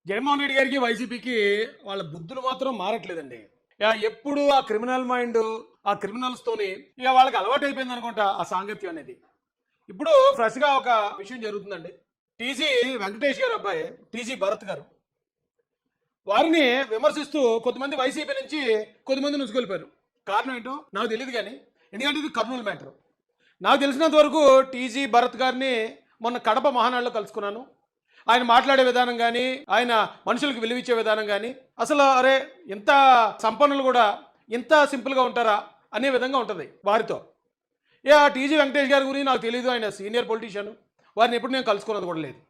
జగన్మోహన్ రెడ్డి గారికి వైసీపీకి వాళ్ళ బుద్ధులు మాత్రం మారట్లేదండి. ఎప్పుడు ఆ క్రిమినల్ మైండ్, ఆ క్రిమినల్స్తోని ఇక వాళ్ళకి అలవాటు అయిపోయింది అనుకుంటా ఆ సాంగత్యం అనేది. ఇప్పుడు ఫ్రెష్గా ఒక విషయం జరుగుతుందండి. టీజీ వెంకటేష్ గారు అబ్బాయి టీజీ భరత్ గారు వారిని విమర్శిస్తూ కొంతమంది వైసీపీ నుంచి కొంతమంది నుంచుకెళ్ళిపోయారు. కారణం ఏంటో నాకు తెలియదు కానీ, ఎందుకంటే ఇది కర్నూలు మ్యాటర్. నాకు తెలిసినంత వరకు టీజీ భరత్ గారిని మొన్న కడప మహానాడులో కలుసుకున్నాను. ఆయన మాట్లాడే విధానం కానీ, ఆయన మనుషులకు విలువిచ్చే విధానం కానీ, అసలు అరే ఇంత సంపన్నులు కూడా ఇంత సింపుల్గా ఉంటారా అనే విధంగా ఉంటుంది వారితో. టీజీ వెంకటేష్ గారి గురించి నాకు తెలియదు, ఆయన సీనియర్ పొలిటీషియన్, వారిని ఎప్పుడు నేను కలుసుకున్నది కూడా లేదు.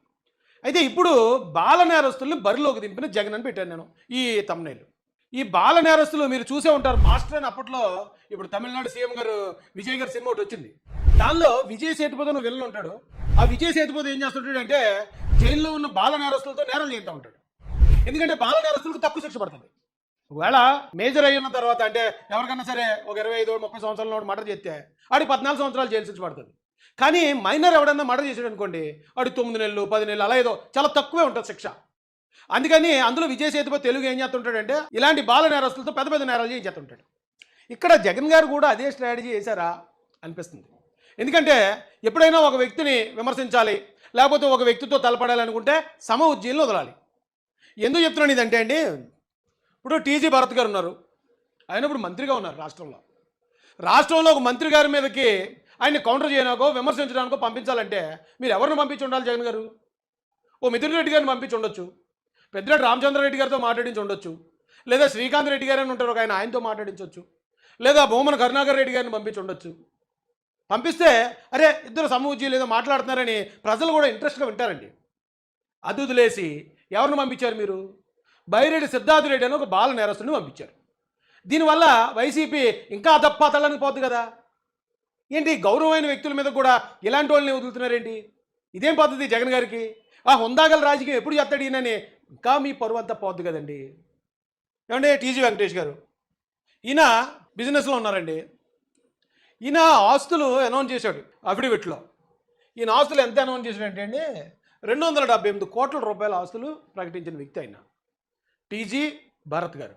అయితే ఇప్పుడు బాల నేరస్తుల్ని బరిలోకి దింపిన జగన్ అని పెట్టాను నేను ఈ తమ్నైల్. ఈ బాల నేరస్తులు మీరు చూసే ఉంటారు. మాస్టర్ అని అప్పట్లో ఇప్పుడు తమిళనాడు సీఎం గారు విజయ్ గారి సినిమా ఒకటి వచ్చింది. దానిలో విజయ్ సేతుపతి అని విలన్ ఉంటాడు. ఆ విజయ్ సేతుపతి ఏం చేస్తుంటాడు అంటే జైల్లో ఉన్న బాల నేరస్తులతో నేరాలు చేస్తూ ఉంటాడు. ఎందుకంటే బాల నేరస్తులకు తక్కువ శిక్ష పడుతుంది. ఒకవేళ మేజర్ అయిన తర్వాత అంటే ఎవరికైనా సరే ఒక 25-30 సంవత్సరాల మర్డర్ చేస్తే ఆడికి 14 సంవత్సరాలు జైలు శిక్ష పడుతుంది. కానీ మైనర్ ఎవడన్నా మర్డర్ చేసాడు అనుకోండి, ఆడి 9 నెలలు 10 నెలలు అలా ఏదో చాలా తక్కువే ఉంటుంది శిక్ష. అందుకని అందులో విజయ్ సేతుపతి తెలుగు ఏం చేస్తుంటాడంటే ఇలాంటి బాల నేరస్తులతో పెద్ద పెద్ద నేరాలు చేస్తుంటాడు. ఇక్కడ జగన్ గారు కూడా అదే స్ట్రాటజీ వేశారా అనిపిస్తుంది. ఎందుకంటే ఎప్పుడైనా ఒక వ్యక్తిని విమర్శించాలి, లేకపోతే ఒక వ్యక్తితో తలపడాలనుకుంటే సమ ఉజ్జీలను వదలాలి. ఎందుకు చెప్తున్నాను ఇదంటే అండి, ఇప్పుడు టీజీ భరత్ గారు ఉన్నారు. ఆయన ఇప్పుడు మంత్రిగా ఉన్నారు రాష్ట్రంలో ఒక మంత్రి గారి మీదకి ఆయన్ని కౌంటర్ చేయడానికో విమర్శించడానికో పంపించాలంటే మీరు ఎవరిని పంపించి ఉండాలి? జగన్ గారు ఓ మిథున్ రెడ్డి గారిని పంపించి ఉండొచ్చు, పెద్దిరెడ్డి రామచంద్రారెడ్డి గారితో మాట్లాడించి ఉండొచ్చు, లేదా శ్రీకాంత్ రెడ్డి గారు అని ఉంటారు ఒక ఆయనతో మాట్లాడించవచ్చు, లేదా భూమన కరుణాకర్ రెడ్డి గారిని పంపించి ఉండొచ్చు. పంపిస్తే అరే ఇద్దరు సమూజ్జీ లేదో మాట్లాడుతున్నారని ప్రజలు కూడా ఇంట్రెస్ట్గా వింటారండి. అది వదిలేసి ఎవరిని పంపించారు మీరు? బైరెడ్డి సిద్ధార్థ రెడ్డి అని ఒక బాల నేరస్తుని పంపించారు. దీనివల్ల వైసీపీ ఇంకా అధపాతాళానికి పోద్ది కదా. ఏంటి గౌరవమైన వ్యక్తుల మీద కూడా ఇలాంటి వాళ్ళని వదులుతున్నారేంటి? ఇదేం పద్ధతి జగన్ గారికి? హుందాగల రాజకీయం ఎప్పుడు చేస్తాడు ఈయనని ఇంకా మీ పరువు అంతా పోద్ది కదండి. ఏమంటే టీజీ వెంకటేష్ గారు ఈయన బిజినెస్లో ఉన్నారండి. ఈయన ఆస్తులు అనౌన్స్ చేశాడు అఫిడవిట్లో. ఈయన ఆస్తులు ఎంత అనౌన్స్ చేశాడంటే అండి 278 కోట్ల రూపాయల ఆస్తులు ప్రకటించిన వ్యక్తి ఆయన టీజీ భరత్ గారు.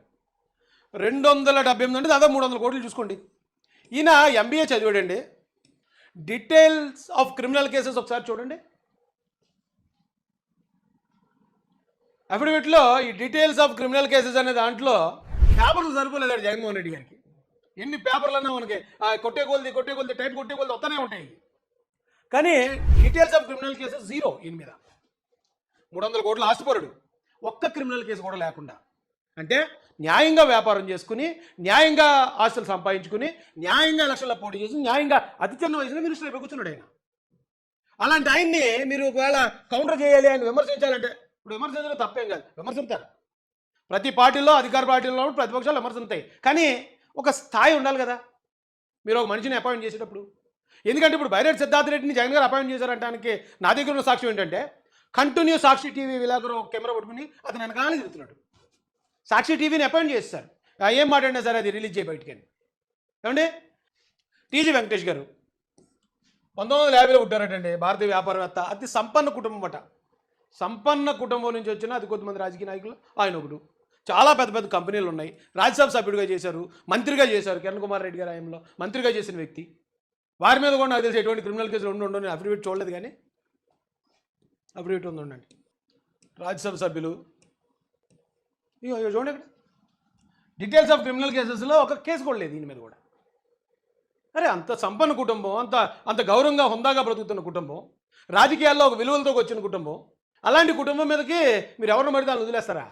278 అంటే దాదాపు 300 కోట్లు చూసుకోండి. ఈయన ఎంబీఏ చదివాడండి. డీటెయిల్స్ ఆఫ్ క్రిమినల్ కేసెస్ ఒకసారి చూడండి. అఫిడవిట్లో ఈ డీటెయిల్స్ ఆఫ్ క్రిమినల్ కేసెస్ అనే దాంట్లో పేపర్లు సరిపోలేదు జగన్మోహన్ రెడ్డి గారికి. ఎన్ని పేపర్లు అన్నా మనకి కొట్టే కొద్ది టైప్ కొట్టే కొద్ది వస్తూనే ఉంటాయి. కానీ details of criminal cases zero. ఈయన మీద 300 కోట్ల ఆస్తిపరుడు, ఒక్క క్రిమినల్ కేసు కూడా లేకుండా. అంటే న్యాయంగా వ్యాపారం చేసుకుని, న్యాయంగా ఆస్తులు సంపాదించుకుని, న్యాయంగా ఎలక్షన్లో పోటీ చేసి, న్యాయంగా అతి చిన్న వయసులో మినిస్టర్ అయిపోయి కూర్చున్నాడు ఆయన. అలాంటి ఆయన్ని మీరు ఒకవేళ కౌంటర్ చేయాలి, ఆయన విమర్శించాలంటే ఇప్పుడు విమర్శించడం తప్పేం కాదు, విమర్శిస్తారు. ప్రతి పార్టీలో అధికార పార్టీలో ప్రతిపక్షాలు విమర్శిస్తాయి. కానీ ఒక స్థాయి ఉండాలి కదా మీరు ఒక మనిషిని అపాయింట్ చేసేటప్పుడు. ఎందుకంటే ఇప్పుడు బైరెడ్డి సిద్ధార్థ రెడ్డిని జగన్ గారు అపాయింట్ చేశారంటానికి నా దగ్గర ఉన్న సాక్ష్యం ఏంటంటే కంటిన్యూ సాక్షి టీవీ విలేకరు కెమెరా పట్టుకుని అతను వెనకాల తిరుగుతున్నాడు. సాక్షి టీవీని అపాయింట్ చేస్తారు. ఏం మాట్లాడినా సరే అది రిలీజ్ చేయి బయటికి అని. ఏమండి టీజీ వెంకటేష్ గారు 1950లో పుట్టారటండి. భారతీయ వ్యాపారవేత్త, అతి సంపన్న కుటుంబం అట. సంపన్న కుటుంబం నుంచి వచ్చిన అతి కొద్దిమంది రాజకీయ నాయకులు ఆయన ఒకడు. చాలా పెద్ద పెద్ద కంపెనీలు ఉన్నాయి. రాజ్యసభ సభ్యుడిగా చేశారు, మంత్రిగా చేశారు. కిరణ్ కుమార్ రెడ్డి గారి ఆయనలో మంత్రిగా చేసిన వ్యక్తి. వారి మీద కూడా నాకు తెలిసి ఎటువంటి క్రిమినల్ కేసులు ఉండవు. నేను అఫిడవిట్ చూడలేదు కానీ అఫిడవిట్ ఉందండి. రాజ్యసభ సభ్యులు ఇక చూడండి ఇక్కడ డీటెయిల్స్ ఆఫ్ క్రిమినల్ కేసెస్లో ఒక కేసు కూడా లేదు దీని మీద కూడా. అరే అంత సంపన్న కుటుంబం, అంత గౌరవంగా హుందాగా బ్రతుకుతున్న కుటుంబం, రాజకీయాల్లో ఒక విలువలతో వచ్చిన కుటుంబం, అలాంటి కుటుంబం మీదకి మీరు ఎవరిని పడితే వాళ్ళు వదిలేస్తారా?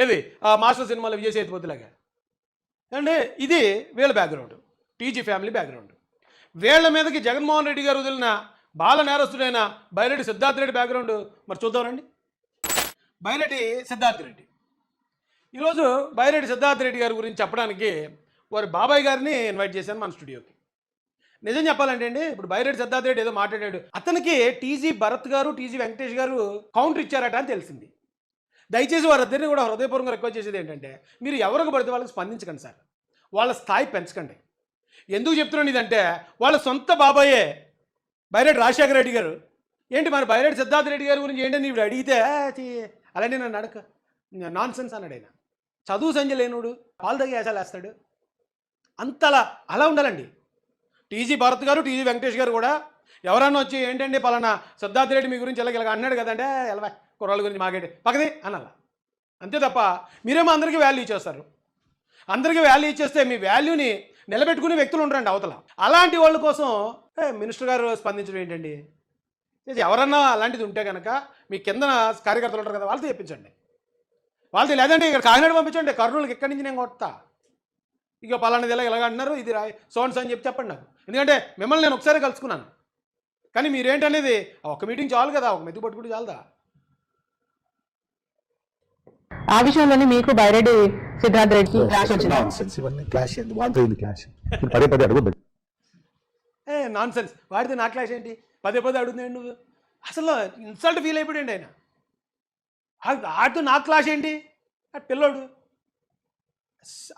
ఏది మాస్టర్ సినిమాలో విజయ్ సేతుపతిలాగా. అండి ఇది వీళ్ళ బ్యాక్గ్రౌండ్, టీజీ ఫ్యామిలీ బ్యాక్గ్రౌండ్. వీళ్ళ మీదకి జగన్మోహన్ రెడ్డి గారు వదిలిన బాల నేరస్తుడైన బైరెడ్డి సిద్ధార్థ రెడ్డి బ్యాక్గ్రౌండ్ మరి చూద్దామండి. బైరెడ్డి సిద్ధార్థ రెడ్డి ఈరోజు బైరెడ్డి సిద్ధార్థ రెడ్డి గారి గురించి చెప్పడానికి వారి బాబాయ్ గారిని ఇన్వైట్ చేశాను మన స్టూడియోకి. నిజం చెప్పాలంటే అండి, ఇప్పుడు బైరెడ్డి సిద్ధార్థ రెడ్డి ఏదో మాట్లాడాడు, అతనికి టీజీ భరత్ గారు టీజీ వెంకటేష్ గారు కౌంటర్ ఇచ్చారట అని తెలిసింది. దయచేసి వారిద్దరిని కూడా హృదయపూర్వకంగా రిక్వెస్ట్ చేసేది ఏంటంటే మీరు ఎవరికి పడితే వాళ్ళకి స్పందించకండి సార్, వాళ్ళ స్థాయి పెంచకండి. ఎందుకు చెప్తున్నాను ఇదంటే వాళ్ళ సొంత బాబాయే బైరెడ్డి రాజశేఖర రెడ్డి గారు ఏంటి మరి బైరెడ్డి సిద్ధార్థ రెడ్డి గారి గురించి ఏంటని ఇప్పుడు అడిగితే అలాంటి నన్ను అడక నాన్ సెన్స్ అన్నాడు ఆయన. చదువు సంజ లేనుడు పాలు తగ్గి వేసాలు వేస్తాడు. అంతలా అలా ఉండాలండి. టీజీ భరత్ గారు, టీజీ వెంకటేష్ గారు కూడా ఎవరన్నా వచ్చి ఏంటండి పలానా సిద్ధార్థ రెడ్డి మీ గురించి ఇలాగ అన్నాడు కదంటే ఎలా కుర్రాళ్ళ గురించి మాకేంటి పక్కది అనాల. అంతే తప్ప మీరేమో అందరికీ వాల్యూ ఇచ్చేస్తారు. అందరికీ వాల్యూ ఇచ్చేస్తే మీ వాల్యూని నిలబెట్టుకునే వ్యక్తులు ఉంటారండి అవతల. అలాంటి వాళ్ళ కోసం మినిస్టర్ గారు స్పందించడం ఏంటండి? ఎవరన్నా అలాంటిది ఉంటే కనుక మీ కింద కార్యకర్తలు ఉంటారు కదా, వాళ్ళతో చెప్పించండి. వాళ్ళతో లేదంటే ఇక్కడ కాకినాడ పంపించండి, కర్నూలుకి ఎక్కడి నుంచి నేను కొడతా, ఇక పలానాది ఇలాగ అంటున్నారు, ఇది సోన్స్ అని చెప్పండి నాకు. ఎందుకంటే మిమ్మల్ని నేను ఒకసారి కలుసుకున్నాను. కానీ మీరేంటనేది ఒక మీటింగ్ చాలు కదా, ఒక మెతుకు పట్టుకుంటే చాలదా? ఆ విషయంలోనే మీకు బైరెడ్డి సిద్ధార్థ రెడ్డికి క్లాష్ వచ్చింది. నాన్ సెన్స్ వాడితే నా క్లాష్ ఏంటి? పదే పదే అడుగుతున్నాడు నువ్వు. అసలు ఇన్సల్ట్ ఫీల్ అయిపోయాడు ఆయన. ఆడితో నాకు క్లాష్ ఏంటి? ఆ పిల్లోడు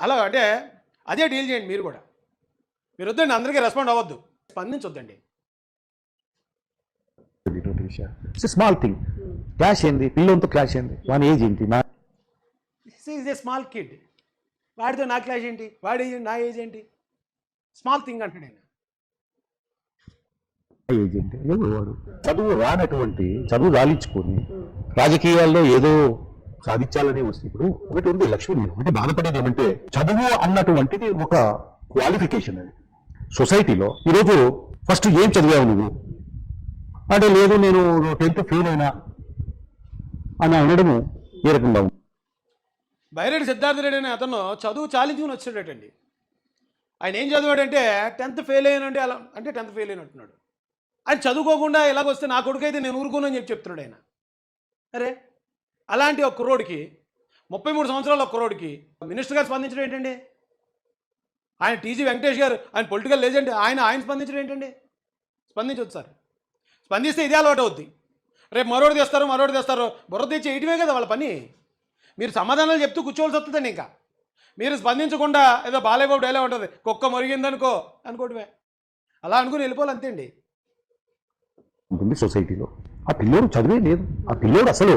అలా అంటే అదే డీల్ చేయండి మీరు కూడా. మీరు వద్దండి, అందరికీ రెస్పాండ్ అవ్వద్దు, స్పందించొద్దండి. స్మాల్ థింగ్ క్లాష్ ఏంది, పిల్లలతో క్లాష్ ఏంది, వాని ఏజ్ ఏంటి, నా ఈజ్ ఏ స్మాల్ కిడ్, వాడితో నా క్లాష్ ఏంటి, వాడి నా ఏజ్ ఏంటి, స్మాల్ థింగ్ అంటాడు ఆయన. ఏజ్ ఏంటి, ఎవరు వాడు? చదువు రానటువంటి, చదువు రాలించుకొని రాజకీయాల్లో ఏదో సాధించాలని వస్తే ఇప్పుడు ఒకటి ఉంది లక్ష్మణ్, అంటే బాధపడేది ఏమంటే చదువు అన్నటువంటిది ఒక క్వాలిఫికేషన్. అది సొసైటీలో ఈరోజు ఫస్ట్ ఏం చదివావు నువ్వు అంటే, లేదు నేను 10th ఫెయిల్ అయినా అని అనడము ఏ రకంగా ఉంది? బైరెడ్డి సిద్ధార్థ రెడ్డి అనే అతను చదువు చాలించుకుని వచ్చాడటండి. ఆయన ఏం చదివాడంటే 10th ఫెయిల్ అయ్యానంటే అలా అంటే 10th ఫెయిల్ అయినట్టున్నాడు. ఆయన చదువుకోకుండా ఇలాగొస్తే నా కొడుకు అయితే నేను ఊరుకోనని చెప్తున్నాడు ఆయన. అరే అలాంటి ఒక కుర్రోడికి 33 సంవత్సరాల ఒక కుర్రోడికి మినిస్టర్ గారు స్పందించడం ఏంటండి? ఆయన టీజీ వెంకటేష్ గారు, ఆయన పొలిటికల్ లేజెండ్, ఆయన స్పందించడం ఏంటండి? స్పందించవచ్చు సార్. స్పందిస్తే ఇదే అలవాటు అవుద్ది. రేపు మరోటి తెస్తారు, బుర్ర తెచ్చి వేయటమే కదా వాళ్ళ పని. మీరు సమాధానాలు చెప్తూ కూర్చోవలసి వస్తుందండి. ఇంకా మీరు స్పందించకుండా ఏదో బాలేబాబు డైలాగ్ ఉంటుంది, కుక్క మరిగిందనుకో అనుకోవటమే. అలా అనుకుని వెళ్ళిపోవాలి అంతే అండి. ఉంటుంది సొసైటీలో. ఆ పిల్లోడు చదివే లేదు, ఆ పిల్లోడు అసలు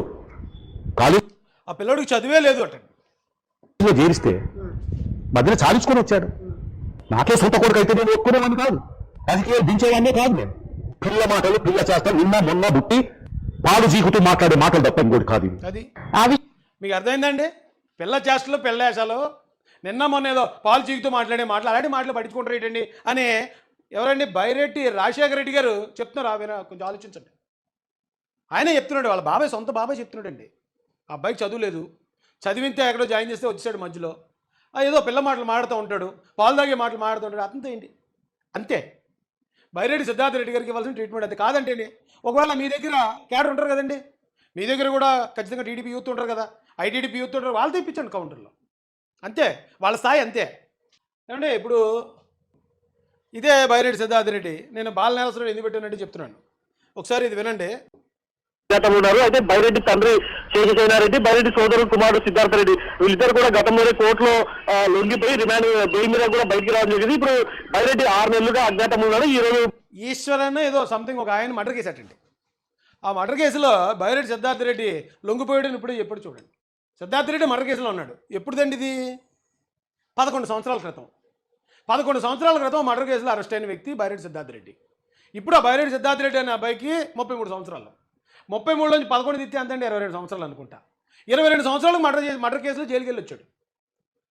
కాలేజ్, ఆ పిల్లోడికి చదివే లేదు అట చేరిస్తే మధ్యలో చాలించుకొని వచ్చాడు. నాకే సొంత కొడుకు అయితే నేను ఒప్పుకునేవాడిని కాదు, రాజకీయాలు దించేవాడినే కాదు. నేను పిల్ల మాటలు, పిల్ల చేస్తాను, నిన్న మొన్న బుట్టి పాలు చీకుతూ మాట్లాడే మాటలు తప్ప ఇంకోటి కాదు. అది మీకు అర్థమైందండి? పిల్ల చేష్టలు, పిల్ల వేషాలు, నిన్న మొన్న ఏదో పాలు చీకుతూ మాట్లాడే మాటలు, అలాంటి మాటలు పట్టించుకుంటారు ఏంటండి అని ఎవరండి? బైరెడ్డి రాజశేఖర రెడ్డి గారు చెప్తున్నారు. ఆయన కొంచెం ఆలోచించండి. ఆయనే చెప్తున్నాడు, వాళ్ళ బాబాయ్, సొంత బాబాయ్ చెప్తున్నాడండి. ఆ అబ్బాయికి చదువు లేదు, చదివితే ఎక్కడో జాయిన్ చేస్తే వచ్చాడు మధ్యలో ఏదో పిల్ల మాటలు మాడుతూ ఉంటాడు, పాలు తాగే మాటలు మాడుతూ ఉంటాడు. అంతే ఏంటి? అంతే బైరెడ్డి సిద్ధార్థ రెడ్డి గారికి ఇవ్వాల్సిన ట్రీట్మెంట్ అది కాదంటేండి. ఒకవేళ మీ దగ్గర క్యాడర్ ఉంటారు కదండి, మీ దగ్గర కూడా ఖచ్చితంగా టీడీపీ యూత్ ఉంటారు కదా, ఐటీడీపీ యూత్ ఉంటారు, వాళ్ళు తెప్పించండి కౌంటర్లో. అంతే, వాళ్ళ స్థాయి అంతే. ఏమంటే ఇప్పుడు ఇదే బైరెడ్డి సిద్ధార్థ రెడ్డి నేను బాలనేరసరావు ఎందుకు పెట్టానంటే చెప్తున్నాను, ఒకసారి ఇది వినండి. ఉన్నారు. అయితే బైరెడ్డి తండ్రి శేషసేనారెడ్డి, బైరెడ్డి సోదరుడు కుమారుడు సిద్ధార్థ రెడ్డి, వీళ్ళిద్దరు కూడా గతంలోనే కోర్టులో లొంగిపోయి రిమాండ్ బెయిల్ మీద కూడా బయటికి రావడం జరిగింది. ఇప్పుడు బైరెడ్డి 6 నెలలుగా అజ్ఞాతంలో ఉన్నాడు. ఈ రోజు ఈశ్వరన్న ఏదో సంథింగ్ ఒక ఆయన మర్డర్ కేసు అటండి. ఆ మర్డర్ కేసులో బైరెడ్డి సిద్ధార్థ రెడ్డి లొంగిపోయాడని ఇప్పుడు ఎప్పుడు చూడండి. సిద్ధార్థ రెడ్డి మర్డర్ కేసులో ఉన్నాడు. ఎప్పుడుదండి ఇది? 11 సంవత్సరాల క్రితం. 11 సంవత్సరాల క్రితం మర్డర్ కేసులో అరెస్ట్ అయిన వ్యక్తి బైరెడ్డి సిద్ధార్థ రెడ్డి. ఇప్పుడు ఆ బైరెడ్డి సిద్ధార్థ రెడ్డి అనే అబ్బాయికి 33 సంవత్సరాలు. 33 నుంచి 11 తిత్తే అంతండి 22 సంవత్సరాలు అనుకుంటా. 22 సంవత్సరాలకు మర్డర్ కేసులో జైలుకి వెళ్ళి వచ్చాడు.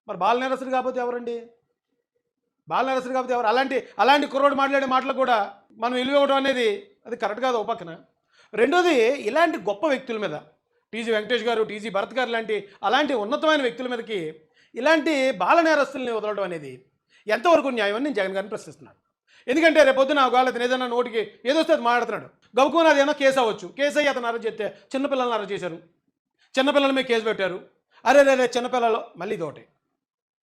మరి బాలనేరస్తుడు కాకపోతే ఎవరండి? బాలనేరస్తుడు కాకపోతే ఎవరు? అలాంటి కుర్రోడు మాట్లాడే మాటలు కూడా మనం ఇవ్వడం అనేది అది కరెక్ట్ కాదు ఒక పక్కన. రెండోది, ఇలాంటి గొప్ప వ్యక్తుల మీద టీజీ వెంకటేష్ గారు, టీజీ భరత్ గారు అలాంటి ఉన్నతమైన వ్యక్తుల మీదకి ఇలాంటి బాలనేరస్తుల్ని వదలడం అనేది ఎంతవరకు న్యాయం అని నేను జగన్ గారిని ప్రశ్నిస్తున్నాను. ఎందుకంటే రేపొద్దున ఒకవేళ అతను ఏదైనా నోటికి ఏదొస్తే అది మాట్లాడుతున్నాడు, గబుకుని అది ఏమన్నా కేసు అవ్వచ్చు. కేసు అయ్యి అతను అరెస్ట్ చేస్తే చిన్నపిల్లల్ని అరెస్ట్ చేశారు, చిన్నపిల్లల మీద కేసు పెట్టారు. అరే చిన్నపిల్లలు మళ్ళీ ఇదొకటి